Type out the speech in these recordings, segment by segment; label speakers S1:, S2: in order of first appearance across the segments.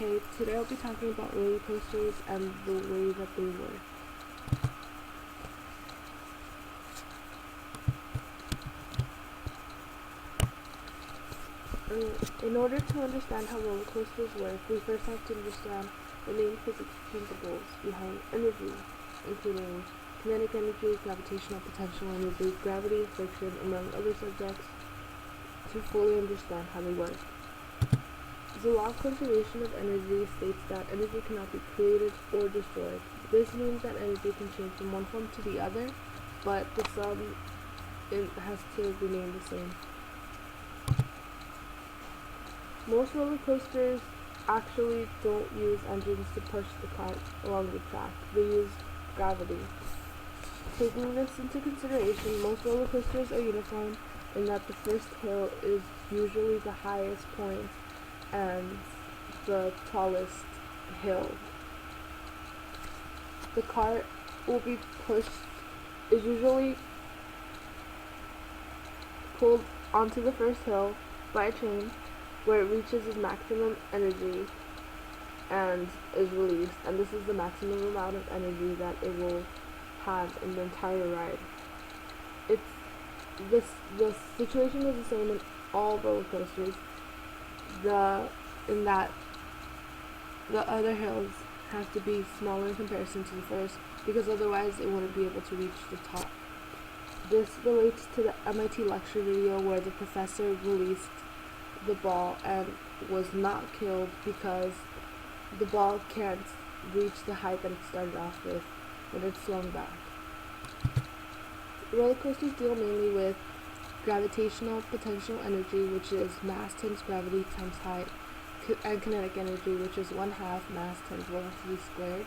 S1: Okay, today I'll be talking about roller coasters and the way that they work. In order to understand how roller coasters work, we first have to understand the main physics principles behind energy, including kinetic energy, gravitational potential energy, gravity, friction, among other subjects, to fully understand how they work. The law of conservation of energy states that energy cannot be created or destroyed. This means that energy can change from one form to the other, but the sum has to remain the same. Most roller coasters actually don't use engines to push the cart along the track. They use gravity. Taking this into consideration, most roller coasters are uniform in that the first hill is usually the highest point and the tallest hill. The cart is usually pulled onto the first hill by a chain where it reaches its maximum energy and is released, and this is the maximum amount of energy that it will have in the entire ride. The situation is the same in all roller coasters. The other hills have to be smaller in comparison to the first, because otherwise it wouldn't be able to reach the top. This relates to the MIT lecture video where the professor released the ball and was not killed because the ball can't reach the height that it started off with when it swung back. Roller coasters deal mainly with gravitational potential energy, which is mass times gravity times height, and kinetic energy, which is 1/2 mass times velocity squared.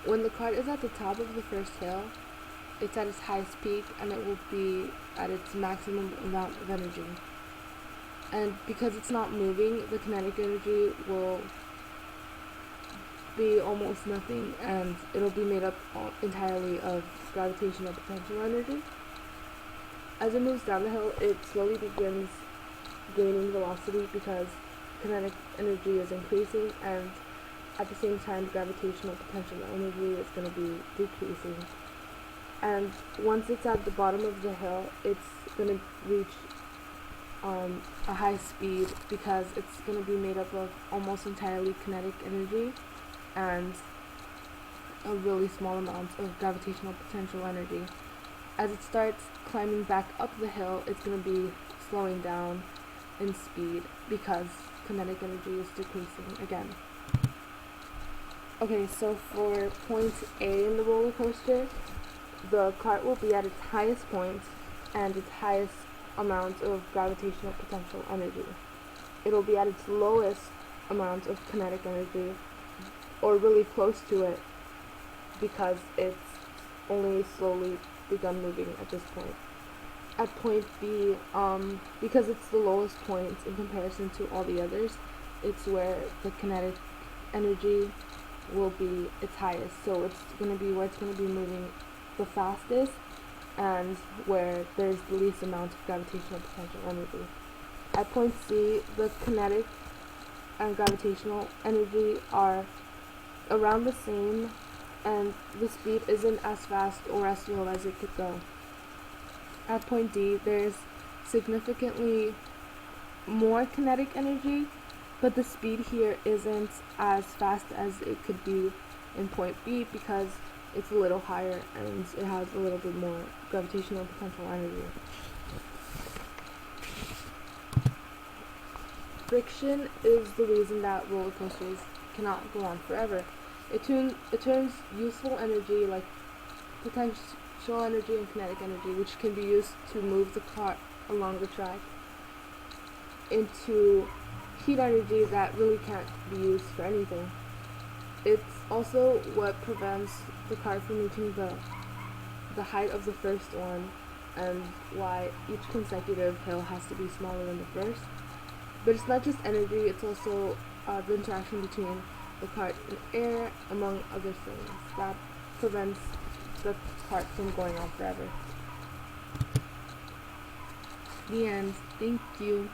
S1: When the cart is at the top of the first hill, it's at its highest peak and it will be at its maximum amount of energy. And because it's not moving, the kinetic energy will be almost nothing, and it'll be made up entirely of gravitational potential energy. As it moves down the hill, it slowly begins gaining velocity because kinetic energy is increasing, and at the same time gravitational potential energy is going to be decreasing. And once it's at the bottom of the hill, it's going to reach a high speed because it's going to be made up of almost entirely kinetic energy and a really small amount of gravitational potential energy. As it starts climbing back up the hill, it's going to be slowing down in speed because kinetic energy is decreasing again. Okay, so for point A in the roller coaster, the cart will be at its highest point and its highest amount of gravitational potential energy. It'll be at its lowest amount of kinetic energy, or really close to it, because it's only slowly begun moving at this point. At point B, because it's the lowest point in comparison to all the others, it's where the kinetic energy will be its highest. So it's going to be where it's going to be moving the fastest and where there's the least amount of gravitational potential energy. At point C, the kinetic and gravitational energy are around the same, and the speed isn't as fast or as slow as it could go. At point D, there's significantly more kinetic energy, but the speed here isn't as fast as it could be in point B because it's a little higher and it has a little bit more gravitational potential energy. Friction is the reason that roller coasters cannot go on forever. It turns useful energy like potential energy and kinetic energy, which can be used to move the cart along the track, into heat energy that really can't be used for anything. It's also what prevents the cart from reaching the height of the first one, and why each consecutive hill has to be smaller than the first. But it's not just energy, it's also the interaction between the cart and air, among other things, that prevents the cart from going on forever. The end. Thank you.